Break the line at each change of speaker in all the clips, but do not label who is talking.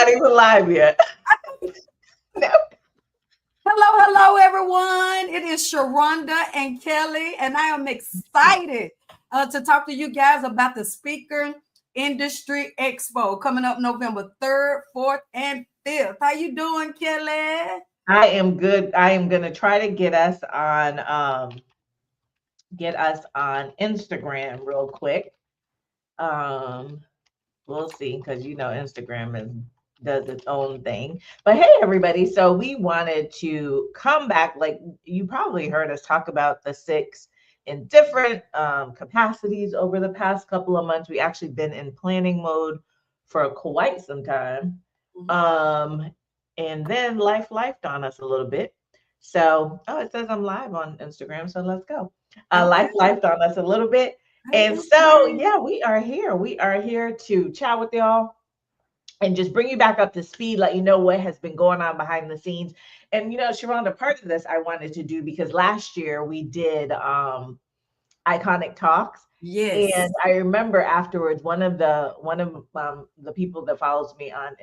not even live yet. No.
Hello, everyone. It is Sharonda and Kelly, and I am excited to talk to you guys about the Speaker Industry Expo coming up November 3rd, 4th, and 5th. How you doing, Kelly?
I am good. I am gonna try to get us on Instagram real quick. Um, we'll see, because Instagram does its own thing. But hey, everybody! So we wanted to come back. Like, you probably heard us talk about the six in different capacities over the past couple of months. We actually been in planning mode for quite some time. Um, and then lifed on us a little bit. So, oh, it says I'm live on Instagram. So let's go.
Okay.
Lifed on us a little bit. And so, yeah, we are here. We are here to chat with y'all and just bring you back up to speed, let you know what has been going on behind the scenes. And, Sharonda, part of this I wanted to do because last year we did Iconic Talks.
Yes.
And I remember afterwards, one of the people that follows me on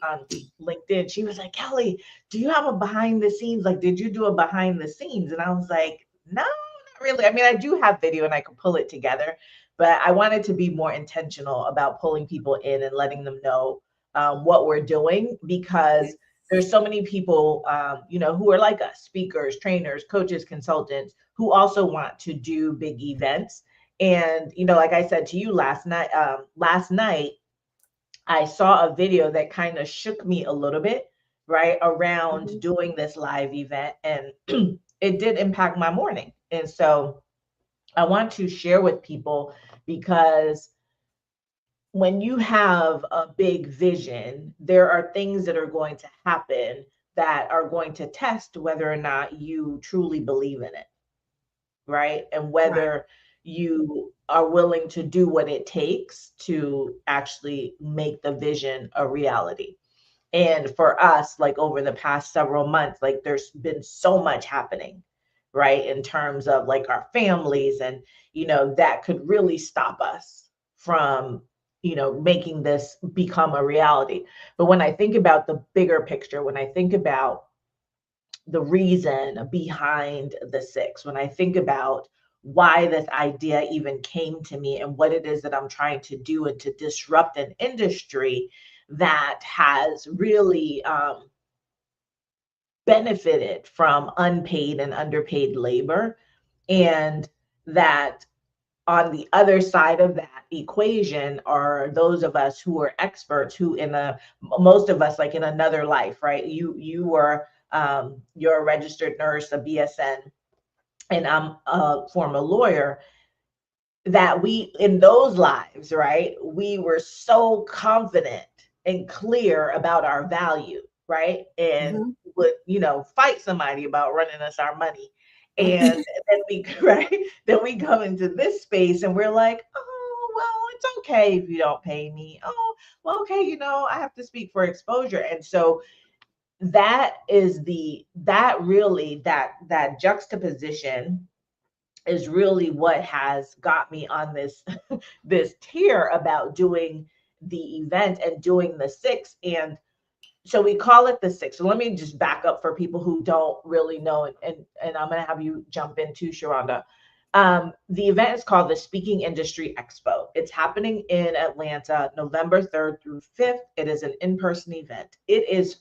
on LinkedIn, she was like, "Kelly, do you have a behind the scenes? Like, did you do a behind the scenes?" And I was like, "No, not really. I mean, I do have video and I can pull it together, but I wanted to be more intentional about pulling people in and letting them know what we're doing, because there's so many people, who are like us, speakers, trainers, coaches, consultants, who also want to do big events. And, like I said to you last night, I saw a video that kind of shook me a little bit, right, around doing this live event. And it did impact my morning. And so I want to share with people, because when you have a big vision, there are things that are going to happen that are going to test whether or not you truly believe in it, right? And whether you are willing to do what it takes to actually make the vision a reality. And for us, like over the past several months, like there's been so much happening, right? In terms of like our families, and, that could really stop us from, making this become a reality. But when I think about the bigger picture, when I think about the reason behind the six, when I think about why this idea even came to me and what it is that I'm trying to do and to disrupt an industry that has really benefited from unpaid and underpaid labor, and that on the other side of that equation are those of us who are experts, who most of us, like in another life, right? You were you're a registered nurse, a BSN, and I'm a former lawyer. That we, in those lives, right, we were so confident and clear about our value, right? And would, fight somebody about running us our money. And then we, right, then we come into this space and we're like, oh, well, it's okay if you don't pay me. Oh, well, okay, I have to speak for exposure. And so that is that juxtaposition is really what has got me on this this tear about doing the event and doing the six. And so we call it the six. So let me just back up for people who don't really know, and I'm going to have you jump in too, Sharonda. The event is called the Speaking Industry Expo. It's happening in Atlanta, November 3rd through 5th. It is an in-person event. It is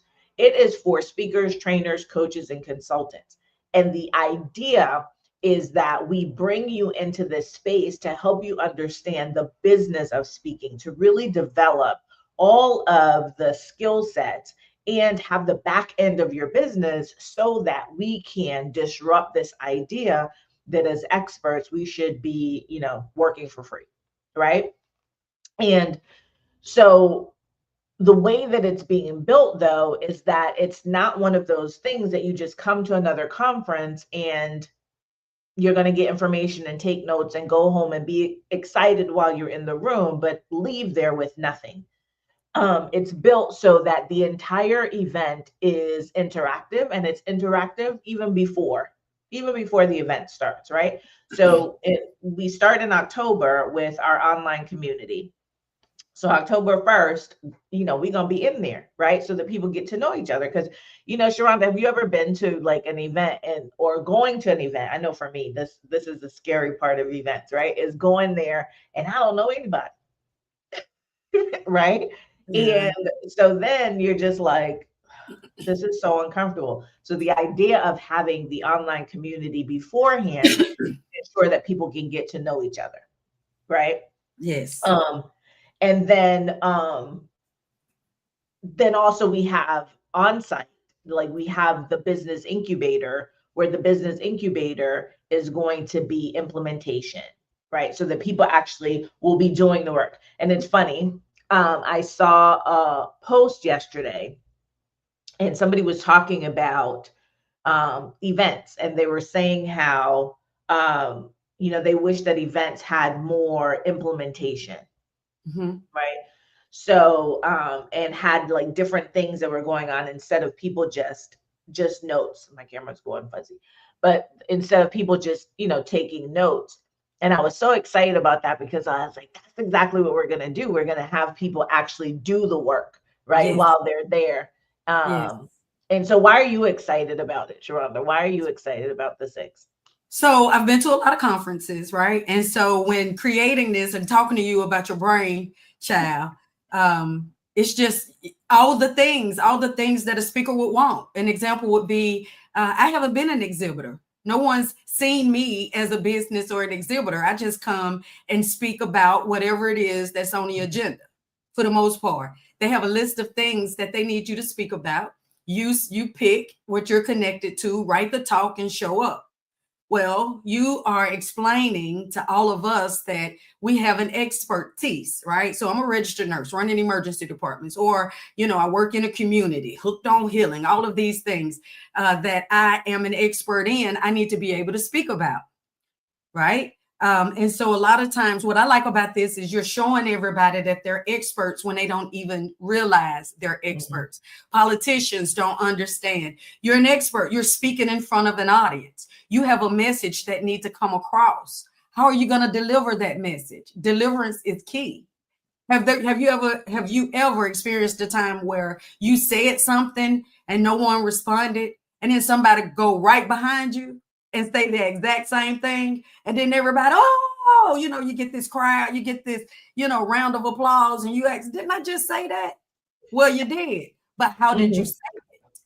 for speakers, trainers, coaches, and consultants. And the idea is that we bring you into this space to help you understand the business of speaking, to really develop all of the skill sets and have the back end of your business, so that we can disrupt this idea that as experts, we should be, working for free, right? And so the way that it's being built, though, is that it's not one of those things that you just come to another conference and you're going to get information and take notes and go home and be excited while you're in the room, but leave there with nothing. It's built so that the entire event is interactive, and it's interactive even before the event starts, right? So we start in October with our online community. So October 1st, we're going to be in there, right? So that people get to know each other. Because, Sharonda, have you ever been to like an event or going to an event? I know for me, this is the scary part of events, right? Is going there and I don't know anybody, right?
Yeah.
And so then you're just like, this is so uncomfortable. So the idea of having the online community beforehand, ensure that people can get to know each other, right?
Yes.
And then also we have on-site, like we have the business incubator, where the business incubator is going to be implementation, right? So that people actually will be doing the work. And it's funny, I saw a post yesterday and somebody was talking about events, and they were saying how they wish that events had more implementation, right? So and had like different things that were going on instead of people just notes. My camera's going fuzzy, but instead of people just taking notes. And I was so excited about that because I was like, that's exactly what we're going to do. We're going to have people actually do the work, right,
Yes.
while they're there.
Yes.
And so why are you excited about it, Sharonda? Why are you excited about the 6th?
So I've been to a lot of conferences, right? And so when creating this and talking to you about your brain, child, it's just all the things that a speaker would want. An example would be, I haven't been an exhibitor. No one's seen me as a business or an exhibitor. I just come and speak about whatever it is that's on the agenda for the most part. They have a list of things that they need you to speak about. You pick what you're connected to, write the talk, and show up. Well, you are explaining to all of us that we have an expertise, right? So I'm a registered nurse running emergency departments, or, I work in a community, hooked on healing, all of these things that I am an expert in, I need to be able to speak about, right? And so a lot of times what I like about this is you're showing everybody that they're experts when they don't even realize they're experts. Politicians don't understand. You're an expert. You're speaking in front of an audience. You have a message that needs to come across. How are you going to deliver that message? Deliverance is key. Have you ever experienced a time where you said something and no one responded, and then somebody go right behind you and say the exact same thing, and then everybody, you get this crowd, you get this, round of applause, and you ask, didn't I just say that? Well, you did, but how did you say it,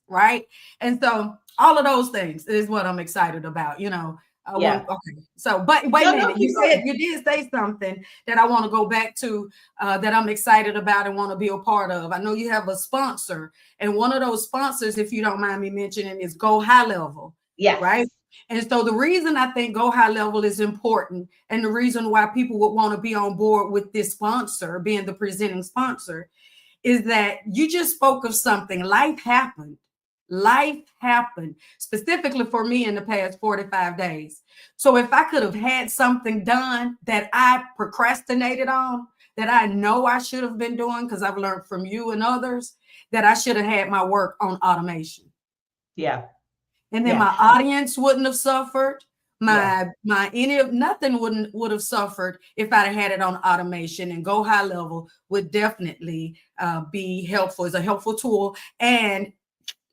right? And so all of those things is what I'm excited about,
Yeah.
Okay. So, but wait a minute,
keep going.
you did say something that I want to go back to that I'm excited about and want to be a part of. I know you have a sponsor, and one of those sponsors, if you don't mind me mentioning, is Go High Level.
Yes.
Right. And so the reason I think Go High Level is important, and the reason why people would want to be on board with this sponsor, being the presenting sponsor, is that you just spoke of something. Life happened. Specifically for me in the past 45 days. So if I could have had something done that I procrastinated on, that I know I should have been doing, because I've learned from you and others, that I should have had my work on automation.
Yeah.
And then my audience wouldn't have suffered. Nothing would have suffered if I'd had it on automation. And Go High Level would definitely be helpful. It's a helpful tool, and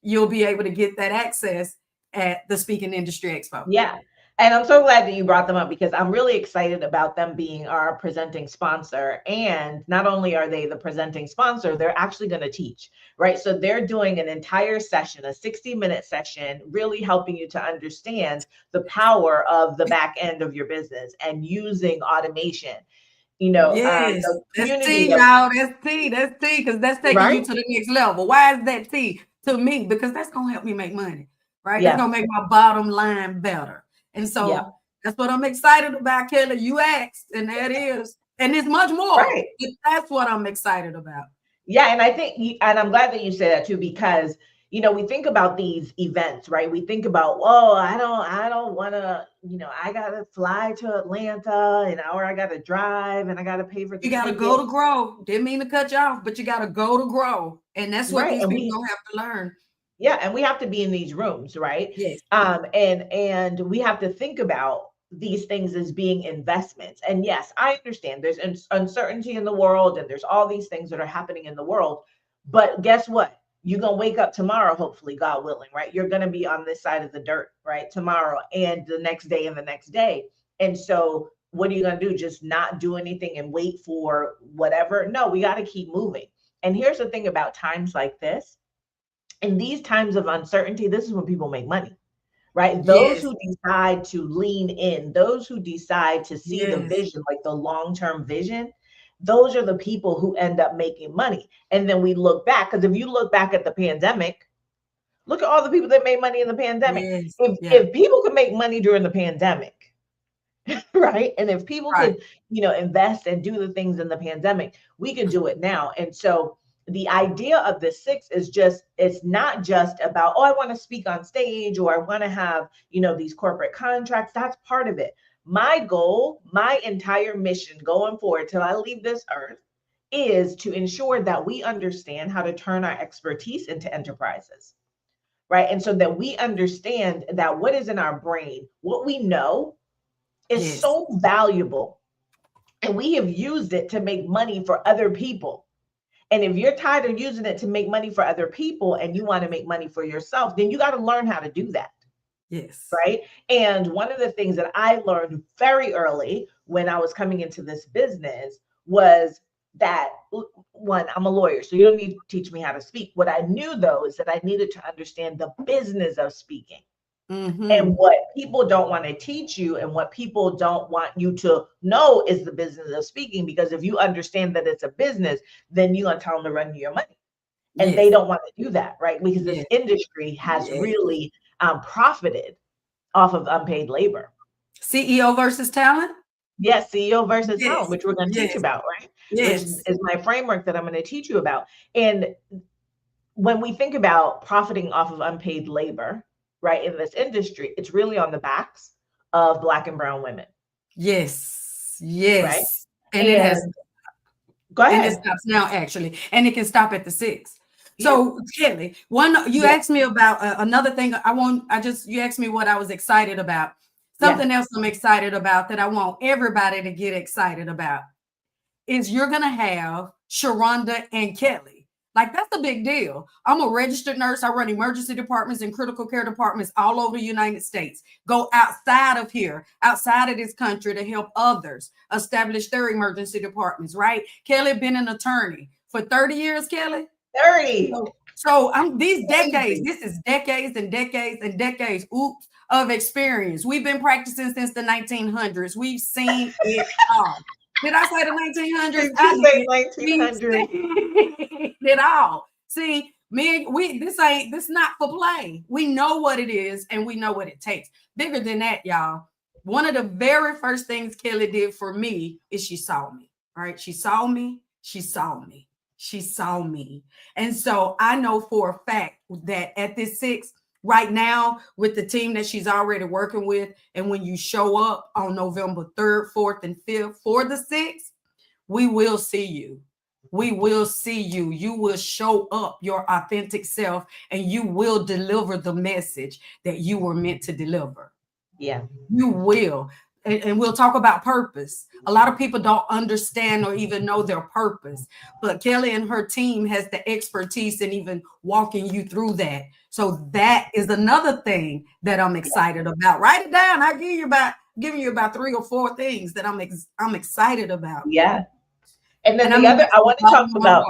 you'll be able to get that access at the Speaking Industry Xpo.
Yeah. And I'm so glad that you brought them up, because I'm really excited about them being our presenting sponsor. And not only are they the presenting sponsor, they're actually going to teach, right? So they're doing an entire session, a 60-minute session, really helping you to understand the power of the back end of your business and using automation.
Yes, that's T, y'all. That's T, because that's taking you to the next level. Why is that T to me? Because that's going to help me make money, right? That's going to make my bottom line better. And so that's what I'm excited about, Kelly. You asked, and there it is. And it's much more.
Right.
That's what I'm excited about.
Yeah, and I think, and I'm glad that you say that too, because we think about these events, right? We think about, I don't want to, I got to fly to Atlanta, or I got to drive, and I got to pay for the
You got to go to grow. Didn't mean to cut you off, but you got to go to grow. And that's what these people don't have to learn.
Yeah, and we have to be in these rooms, right?
Yes.
And we have to think about these things as being investments. And yes, I understand there's uncertainty in the world and there's all these things that are happening in the world. But guess what? You're going to wake up tomorrow, hopefully, God willing, right? You're going to be on this side of the dirt, right? Tomorrow and the next day and the next day. And so what are you going to do? Just not do anything and wait for whatever? No, we got to keep moving. And here's the thing about times like this. In these times of uncertainty, this is when people make money, right? Those
Yes.
who decide to lean in, those who decide to see the
Yes.
vision, like the long-term vision, those are the people who end up making money. And then we look back, because if you look back at the pandemic, look at all the people that made money in the pandemic.
Yes. Yeah.
If people could make money during the pandemic, right? And if people
Right.
could, invest and do the things in the pandemic, we could do it now. And so the idea of the six is just, it's not just about, oh, I want to speak on stage or I want to have, these corporate contracts. That's part of it. My goal, my entire mission going forward till I leave this earth is to ensure that we understand how to turn our expertise into enterprises, right? And so that we understand that what is in our brain, what we know, is
Yes.
so valuable, and we have used it to make money for other people. And if you're tired of using it to make money for other people and you want to make money for yourself, then you got to learn how to do that.
Yes.
Right. And one of the things that I learned very early when I was coming into this business was that, one, I'm a lawyer, so you don't need to teach me how to speak. What I knew, though, is that I needed to understand the business of speaking.
Mm-hmm.
And what people don't want to teach you and what people don't want you to know is the business of speaking. Because if you understand that it's a business, then you're going to tell them to run you your money. And
Yes.
they don't want to do that, right? Because
Yes.
this industry has
Yes.
really profited off of unpaid labor.
CEO versus talent?
Yes, CEO versus
Yes.
talent, which we're going to teach
Yes.
about, right?
Yes.
Which is my framework that I'm going to teach you about. And when we think about profiting off of unpaid labor, right, in this industry, it's really on the backs of Black and brown women.
Yes. Yes.
Right.
And it has.
Go ahead.
And it stops now, actually, and it can stop at the 6. So, Kelly, you asked me about another thing. You asked me what I was excited about. Something else I'm excited about that I want everybody to get excited about is you're going to have Sharonda and Kelly. Like, that's a big deal. I'm a registered nurse. I run emergency departments and critical care departments all over the United States. Go outside of here, outside of this country to help others establish their emergency departments, right? Kelly been an attorney for 30 years, Kelly?
30.
So these decades, this is decades and decades and decades, of experience. We've been practicing since the 1900s. We've seen it all. Did I say the 1900s?
I say 1900s.
Did all. See, this not for play. We know what it is and we know what it takes. Bigger than that, y'all. One of the very first things Kelly did for me is she saw me. All right. She saw me. She saw me. She saw me. And so I know for a fact that at this 6, right now, with the team that she's already working with, and when you show up on November 3rd, 4th, and 5th for the 6th, we will see you. We will see you. You will show up your authentic self, and you will deliver the message that you were meant to deliver.
Yeah.
You will. And we'll talk about purpose. A lot of people don't understand or even know their purpose, but Kelly and her team has the expertise in even walking you through that. So that is another thing that I'm excited about. Write it down. I'll giving you about 3 or 4 things that I'm excited about.
Yeah. And then the other, I want to talk about,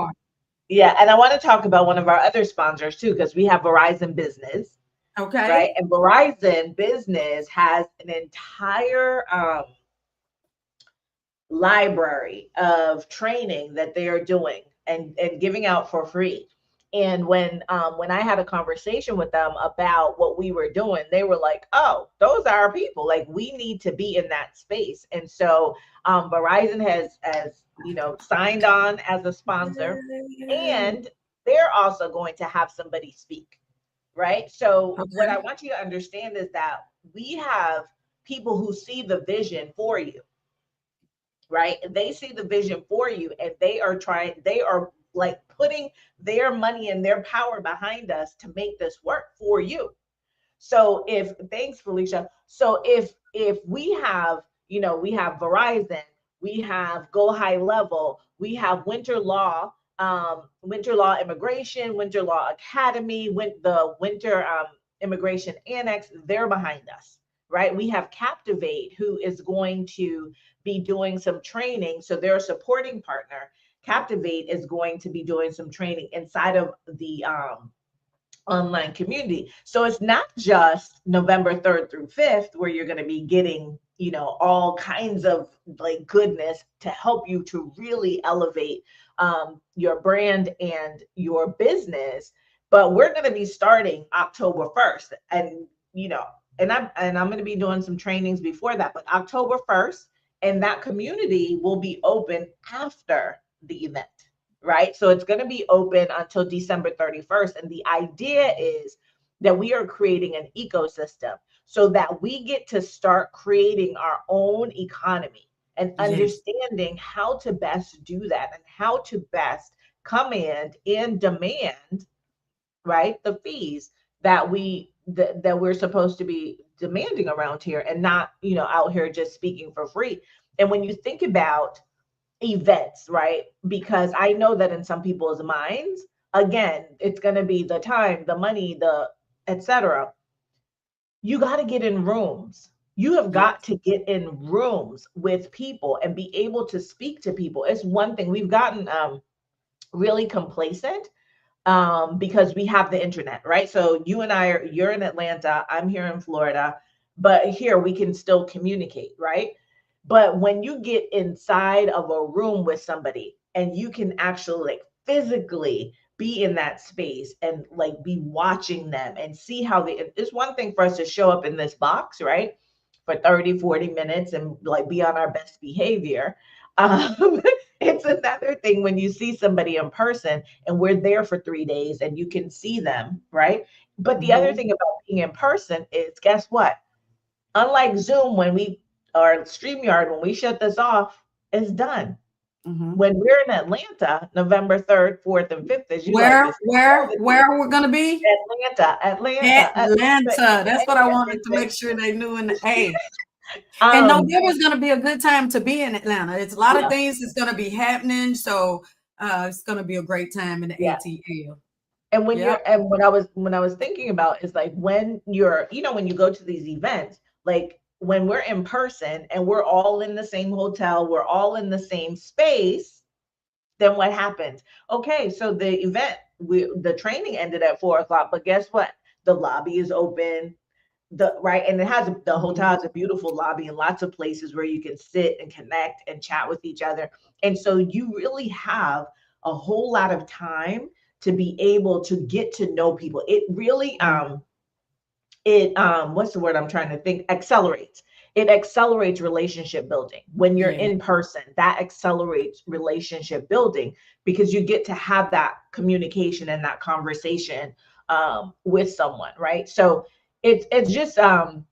and I want to talk about one of our other sponsors too, because we have Verizon Business.
Okay.
Right. And Verizon Business has an entire library of training that they are doing and giving out for free. And when I had a conversation with them about what we were doing, they were like, oh, those are our people. Like, we need to be in that space. And so Verizon has signed on as a sponsor, and they're also going to have somebody speak. Right. So what I want you to understand is that we have people who see the vision for you. Right. They see the vision for you, and they are like putting their money and their power behind us to make this work for you. So thanks, Felicia. So if we have, we have Verizon, we have Go High Level, we have Winter Law Immigration, Winter Law Academy, the Winter Immigration Annex, they're behind us, right? We have Captivate, who is going to be doing some training. So they're a supporting partner. Captivate is going to be doing some training inside of the online community. So it's not just November 3rd through 5th where you're going to be getting, all kinds of like goodness to help you to really elevate your brand and your business. But we're going to be starting October 1st. And, and I'm going to be doing some trainings before that, but October 1st, and that community will be open after the event. Right? So it's going to be open until December 31st. And the idea is that we are creating an ecosystem so that we get to start creating our own economy and understanding how to best do that and how to best command and demand, right, the fees that we're supposed to be demanding around here, and not, out here just speaking for free. And when you think about events, right? Because I know that in some people's minds, again, it's going to be the time, the money, the etc. You got to get in rooms. You have got to get in rooms with people and be able to speak to people. It's one thing we've gotten really complacent because we have the internet, right? So you and you're in Atlanta, I'm here in Florida, but here we can still communicate, right? But when you get inside of a room with somebody and you can actually like physically be in that space and like be watching them and see how it's one thing for us to show up in this box, right? For 30, 40 minutes and like be on our best behavior. It's another thing when you see somebody in person and we're there for 3 days and you can see them, right? But the other thing about being in person is, guess what? Unlike Zoom, or StreamYard, when we shut this off, it's done. When we're in Atlanta, November 3rd, 4th, and 5th, as you like to say,
where we're gonna be?
Atlanta.
That's what I wanted to make sure they knew in the A. And November is gonna be a good time to be in Atlanta. It's a lot of things that's gonna be happening. So it's gonna be a great time in the ATL.
And when I was thinking about is like when you're, when you go to these events, like when we're in person and we're all in the same hotel, we're all in the same space, then what happens? Okay, so the training ended at 4 o'clock, but guess what? The lobby is open, right, and the hotel has a beautiful lobby and lots of places where you can sit and connect and chat with each other. And so you really have a whole lot of time to be able to get to know people. It really what's the word I'm trying to think? It accelerates relationship building. When you're in person, that accelerates relationship building because you get to have that communication and that conversation with someone, right? So it's just
how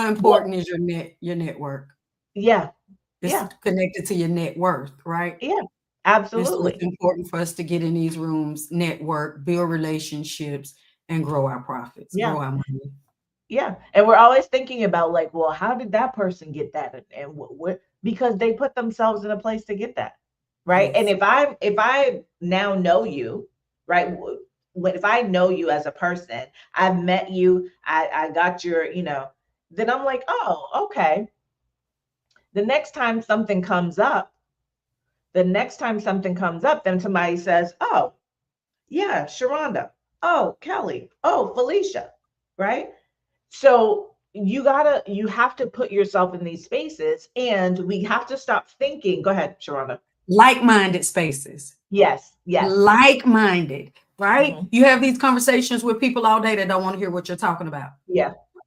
important is your network? It's connected to your net worth, right?
Absolutely.
It's important for us to get in these rooms, network, build relationships, and grow our profits, grow our money.
And we're always thinking about like, well, how did that person get that? And what because they put themselves in a place to get that, right? And if I now know you, right? If I know you as a person, I've met you, I got your, then I'm like, oh, okay. The next time something comes up, then somebody says, oh, yeah, Sharonda. Oh, Kelly. Oh, Felicia. Right? So you have to put yourself in these spaces, and we have to stop thinking. Go ahead, Sharonda.
Like-minded spaces.
Yes.
Like-minded, right? You have these conversations with people all day that don't want to hear what you're talking about.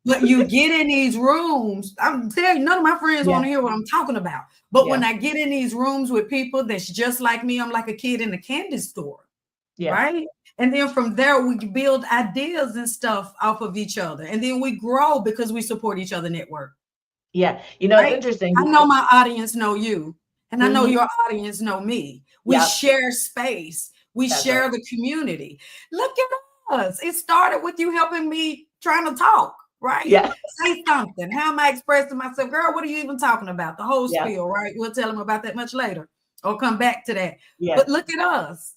But you get in these rooms, I'm telling you, none of my friends want to hear what I'm talking about. But when I get in these rooms with people that's just like me, I'm like a kid in a candy store. Right? And then from there, we build ideas and stuff off of each other. And then we grow because we support each other network.
It's interesting.
I know my audience know you, and I know your audience know me. We share space. We share the community. Look at us. It started with you helping me trying to talk. right?
Yeah.
Say something. How am I expressing myself? Girl, what are you even talking about? The whole
Yeah.
spiel, right? We'll tell them about that much later or come back to that.
Yeah.
But look at us.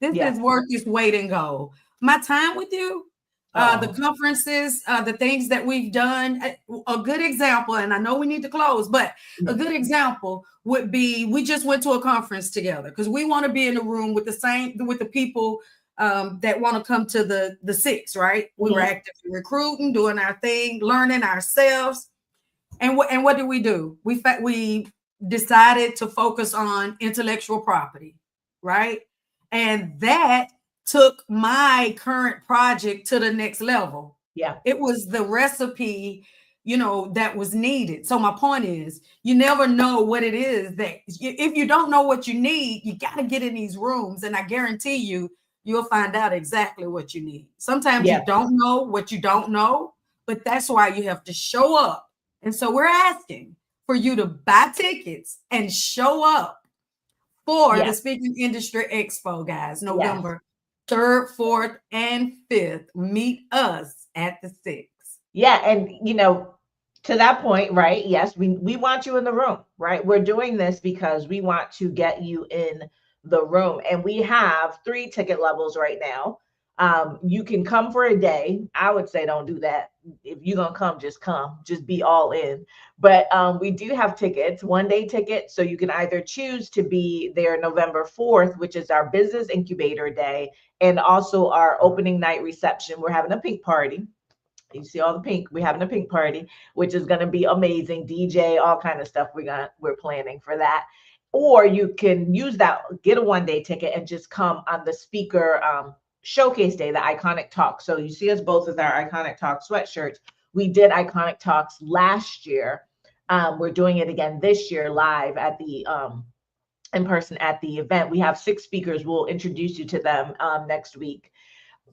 This
Yeah.
is worth its weight in gold. My time with you, the
Oh,
conferences, the things that we've done. A good example, and I know we need to close, but a
yeah.
good example would be we just went to a conference together because we want to be in the room with the people that want to come to the six, right? We were
Mhm.
actively recruiting, doing our thing, learning ourselves. And what did we do? We decided to focus on intellectual property, right? And that took my current project to the next level.
Yeah.
It was the recipe, that was needed. So my point is, you never know what it is that if you don't know what you need, you got to get in these rooms, and I guarantee you'll find out exactly what you need. Sometimes
Yeah.
you don't know what you don't know, but that's why you have to show up. And so we're asking for you to buy tickets and show up for the
Yeah.
Speaking Industry Expo, guys,
Yes.
November 3rd, 4th, and 5th. Meet us at the 6th.
Yeah. And to that point, right? Yes, we want you in the room, right? We're doing this because we want to get you in the room. And we have 3 ticket levels right now. You can come for a day. I would say don't do that. If you're gonna come, just be all in. But we do have tickets, 1 day tickets. So you can either choose to be there November 4th, which is our business incubator day, and also our opening night reception. We're having a pink party. You see all the pink. We're having a pink party, which is going to be amazing. DJ, all kind of stuff. We're planning for that. Or you can use that, get a 1 day ticket, and just come on the speaker showcase day, the Iconic Talk. So you see us both with our Iconic Talk sweatshirts. We did Iconic Talks last year. We're doing it again this year live at the in person at the event. We have 6 speakers. We'll introduce you to them next week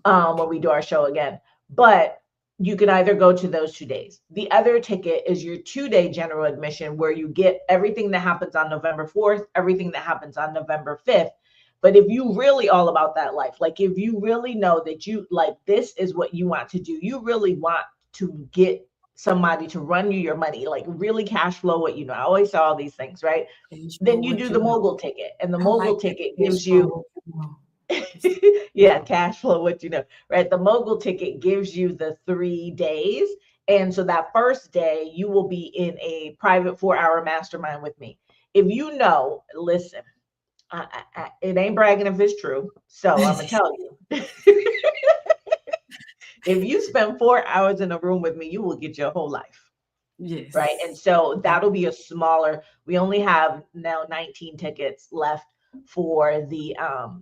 when we do our show again. But you can either go to those 2 days. The other ticket is your 2 day general admission, where you get everything that happens on November 4th, everything that happens on November 5th. But if you really all about that life, like if you really know that you like this is what you want to do, you really want to get somebody to run you your money, like really cash flow what you know. I always say all these things, right?
Cash flow
Then you
what
do
you
the
know.
mogul ticket, and the
I like
mogul
that.
ticket
Cash
gives
flow
you
what you know.
yeah, cash flow, what you know, right? The mogul ticket gives you the 3 days. And so that first day, you will be in a private 4-hour mastermind with me. If you know, listen, it ain't bragging if it's true. So I'm going to tell you. If you spend 4 hours in a room with me, you will get your whole life. Right. And
Yes.
so that'll be a smaller, we only have now 19 tickets left for the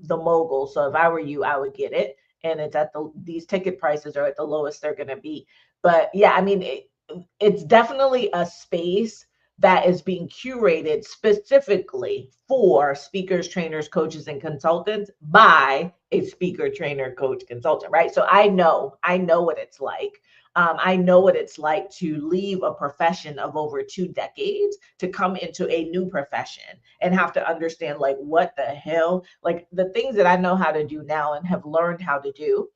mogul. So if I were you, I would get it. And it's at these ticket prices are at the lowest they're gonna be. But yeah, I mean it's definitely a space that is being curated specifically for speakers, trainers, coaches, and consultants by a speaker, trainer, coach, consultant, right? So I know what it's like. I know what it's like to leave a profession of over 2 decades to come into a new profession and have to understand, like, what the hell, like the things that I know how to do now and have learned how to do,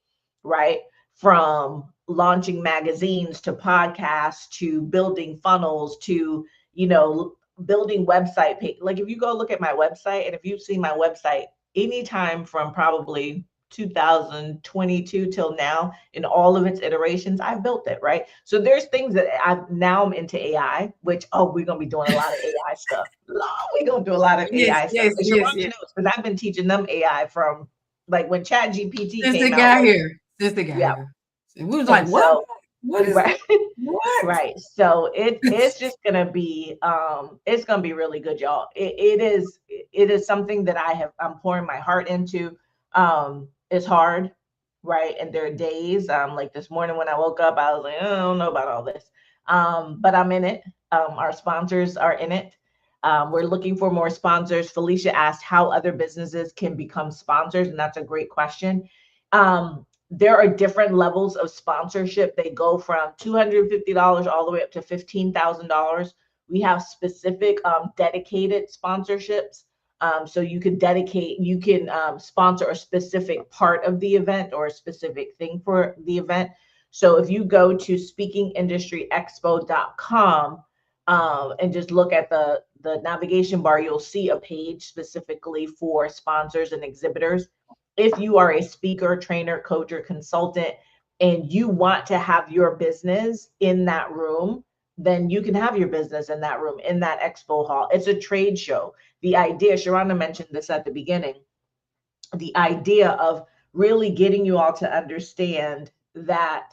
right? From launching magazines to podcasts to building funnels to, building website page. Like if you go look at my website, and if you've seen my website anytime from probably 2022 till now, in all of its iterations, I've built it, right? So there's things that I'm into AI, which, we're gonna be doing a lot of AI stuff. We're gonna do a lot of
Yes,
AI stuff.
yes,
And
yes,
Sharonda
yes.
knows, because I've been teaching them AI from like when Chat GPT
Since they
came out.
got here. Since they got
Yeah.
here. And we was like,
And
what?
so
What is
right.
what?
Right. So it's just gonna be it's gonna be really good, y'all. It is something that I'm pouring my heart into. It's hard, right? And there are days, like this morning when I woke up, I was like, I don't know about all this. But I'm in it. Our sponsors are in it. We're looking for more sponsors. Felicia asked how other businesses can become sponsors, and that's a great question. There are different levels of sponsorship. They go from $250 all the way up to $15,000. We have specific dedicated sponsorships. So you can sponsor a specific part of the event or a specific thing for the event. So if you go to speakingindustryexpo.com and just look at the navigation bar, you'll see a page specifically for sponsors and exhibitors. If you are a speaker, trainer, coach, or consultant, and you want to have your business in that room, then you can have your business in that room, in that expo hall. It's a trade show. The idea, Sharonda mentioned this at the beginning, the idea of really getting you all to understand that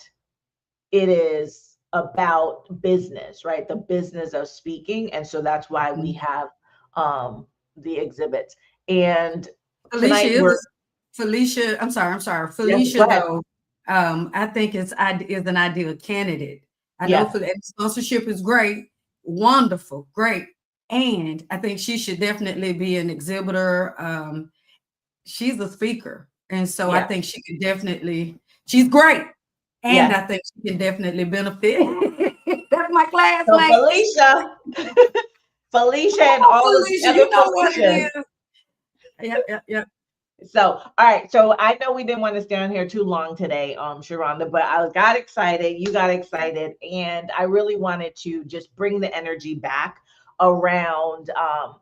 it is about business, right? The business of speaking. And so that's why we have the exhibits. And
Felicia
tonight
is Felicia. I'm sorry.
yes,
Felicia,
go ahead.
though, I think is an ideal candidate. I know
Yes.
for the sponsorship is great, wonderful, great. And I think she should definitely be an exhibitor. She's a speaker. And so I think she could definitely, she's great. And I think she can definitely benefit. That's my classmate.
So Felicia and all of the other Felicias.
Yep.
So, all right. So I know we didn't want to stay on here too long today, Sharonda, but I got excited. You got excited. And I really wanted to just bring the energy back around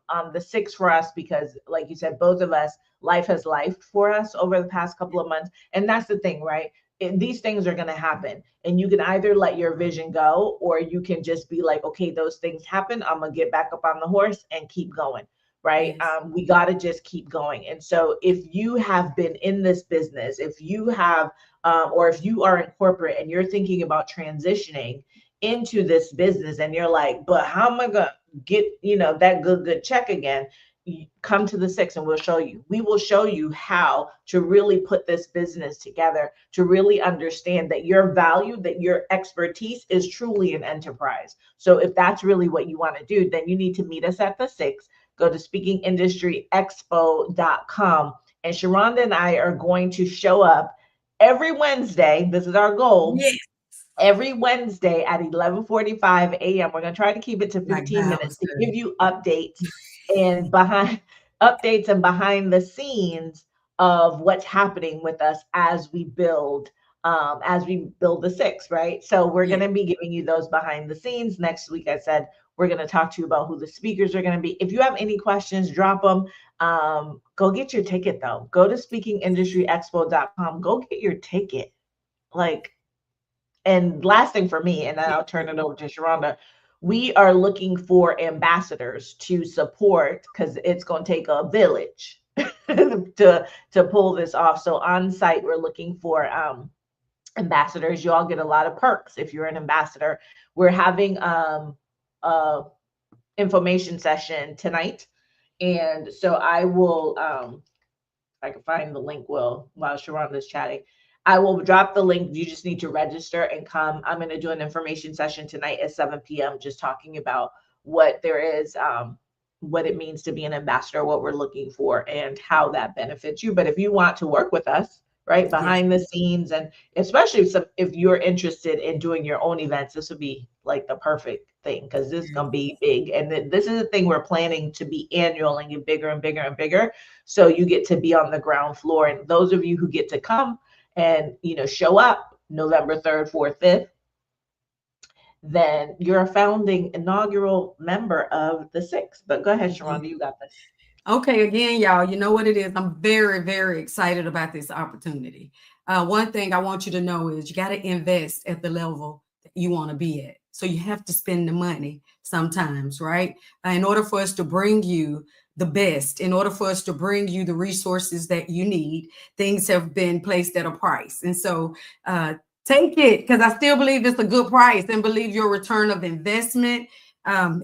on the 6 for us, because like you said, both of us, life has life for us over the past couple of months. And that's the thing, right? These things are going to happen, and you can either let your vision go, or you can just be like, okay, those things happen. I'm going to get back up on the horse and keep going. Right.
Yes.
We got to just keep going. And so if you have been in this business, if you have, or if you are in corporate and you're thinking about transitioning into this business and you're like, but how am I going to get, that good check again? Come to the 6 and we'll show you. We will show you how to really put this business together, to really understand that your value, that your expertise is truly an enterprise. So if that's really what you want to do, then you need to meet us at the 6. Go to speakingindustryexpo.com, and Sharonda and I are going to show up every Wednesday. This is our goal.
Yes.
Every Wednesday at 11:45 a.m. We're going to try to keep it to 15 minutes to give you updates and behind the scenes of what's happening with us as we build the 6, right? So we're going to be giving you those behind the scenes. Next week, I said, we're going to talk to you about who the speakers are going to be. If you have any questions, drop them. Go get your ticket, though. Go to speakingindustryexpo.com. Go get your ticket. And last thing for me, and then I'll turn it over to Sharonda. We are looking for ambassadors to support, because it's going to take a village to pull this off. So on site, we're looking for ambassadors. You all get a lot of perks if you're an ambassador. We're having information session tonight, and so I will if I can find the link while Sharonda's chatting, I will drop the link. You just need to register and come. I'm going to do an information session tonight at 7 p.m. just talking about what there is, what it means to be an ambassador, what we're looking for, and how that benefits you. But if you want to work with us, right, behind the scenes, and especially if you're interested in doing your own events, this would be like the perfect thing, because this is going to be big. And this is the thing we're planning to be annual and get bigger and bigger and bigger. So you get to be on the ground floor. And those of you who get to come and show up November 3rd, 4th, 5th, then you're a founding inaugural member of the 6. But go ahead, Sharonda, you got this.
Okay, again, y'all, you know what it is. I'm very, very excited about this opportunity. One thing I want you to know is you got to invest at the level that you want to be at. So you have to spend the money sometimes, right? In order for us to bring you the best, in order for us to bring you the resources that you need, things have been placed at a price. And so take it, because I still believe it's a good price, and believe your return of investment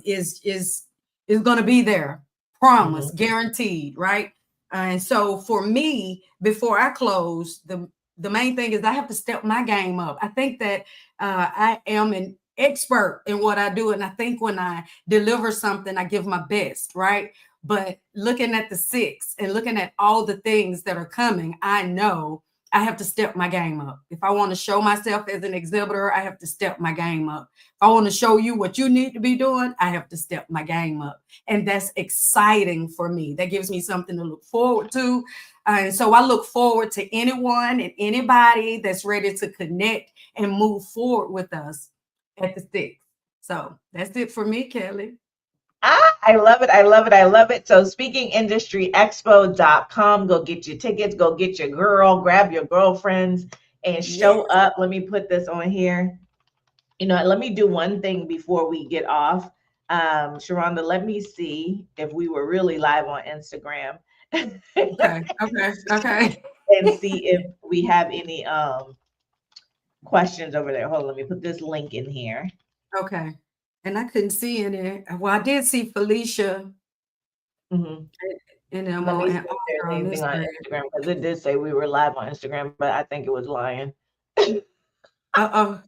is going to be there. Promise, guaranteed, right? And so for me, before I close, the main thing is I have to step my game up. I think that I am an expert in what I do. And I think when I deliver something, I give my best, right? But looking at the 6 and looking at all the things that are coming, I know I have to step my game up. If I want to show myself as an exhibitor, I have to step my game up. If I want to show you what you need to be doing, I have to step my game up. And that's exciting for me. That gives me something to look forward to. And so I look forward to anyone and anybody that's ready to connect and move forward with us at the six. So that's it for me, Kelly.
I love it. I love it. I love it. So speakingindustryexpo.com. Go get your tickets. Go get your girl. Grab your girlfriends and
Yes.
show up. Let me put this on here. Let me do one thing before we get off. Sharonda, let me see if we were really live on Instagram.
Okay. Okay. Okay.
And see if we have any questions over there. Hold on, let me put this link in here.
Okay. And I couldn't see any. Well, I did see Felicia
Mm-hmm.
and them
Let me see
on,
if there's
on
anything
this
on
thread.
Instagram because it did say we were live on Instagram, but I think it was lying.
Uh-oh.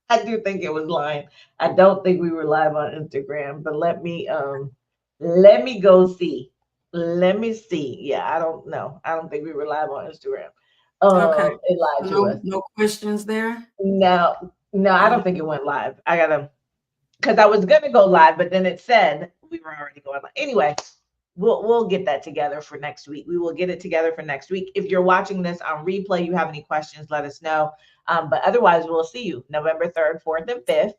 I do think it was lying. I don't think we were live on Instagram, but let me go see. Let me see. Yeah, I don't know. I don't think we were live on Instagram.
Okay.
It lied to us.
No questions there.
No, I don't think it went live. I gotta, because I was gonna go live, but then it said we were already going live. Anyway, we'll get that together for next week. We will get it together for next week. If you're watching this on replay, you have any questions, let us know. But otherwise, we'll see you November 3rd, 4th, and 5th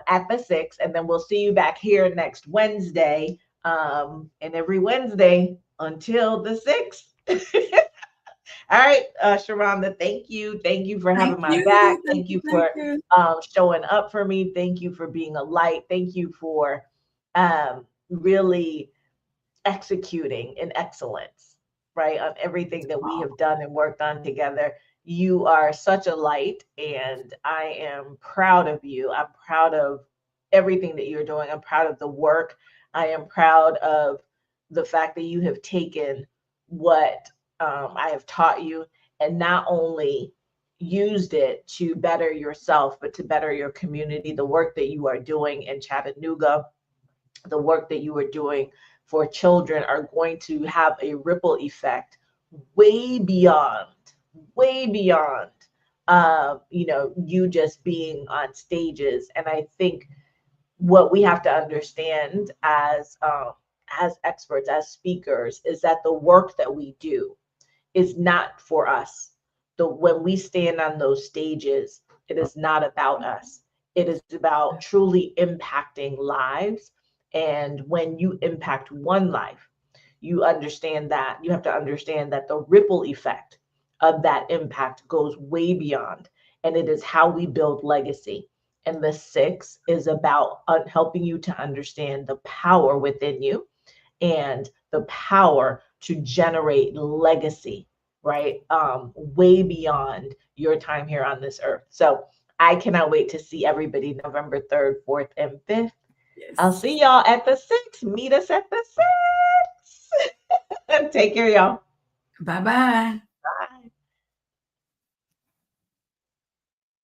at the 6th. And then we'll see you back here next Wednesday and every Wednesday until the 6th. All right, Sharonda, thank you. Thank you for having my back. Thank you for showing up for me. Thank you for being a light. Thank you for really executing in excellence, right? On everything that we have done and worked on together. You are such a light, and I am proud of you. I'm proud of everything that you're doing. I'm proud of the work. I am proud of the fact that you have taken what I have taught you and not only used it to better yourself, but to better your community. The work that you are doing in Chattanooga, the work that you are doing for children are going to have a ripple effect way beyond, way beyond, you just being on stages. And I think what we have to understand as experts, as speakers, is that the work that we do is not for us. When we stand on those stages, it is not about us. It is about truly impacting lives. And when you impact one life, you have to understand that the ripple effect of that impact goes way beyond. And it is how we build legacy. And the 6 is about helping you to understand the power within you and the power to generate legacy, right? Way beyond your time here on this earth. So I cannot wait to see everybody November 3rd, 4th, and 5th. Yes. I'll see y'all at the 6th. Meet us at the 6th. Take care, y'all.
Bye-bye.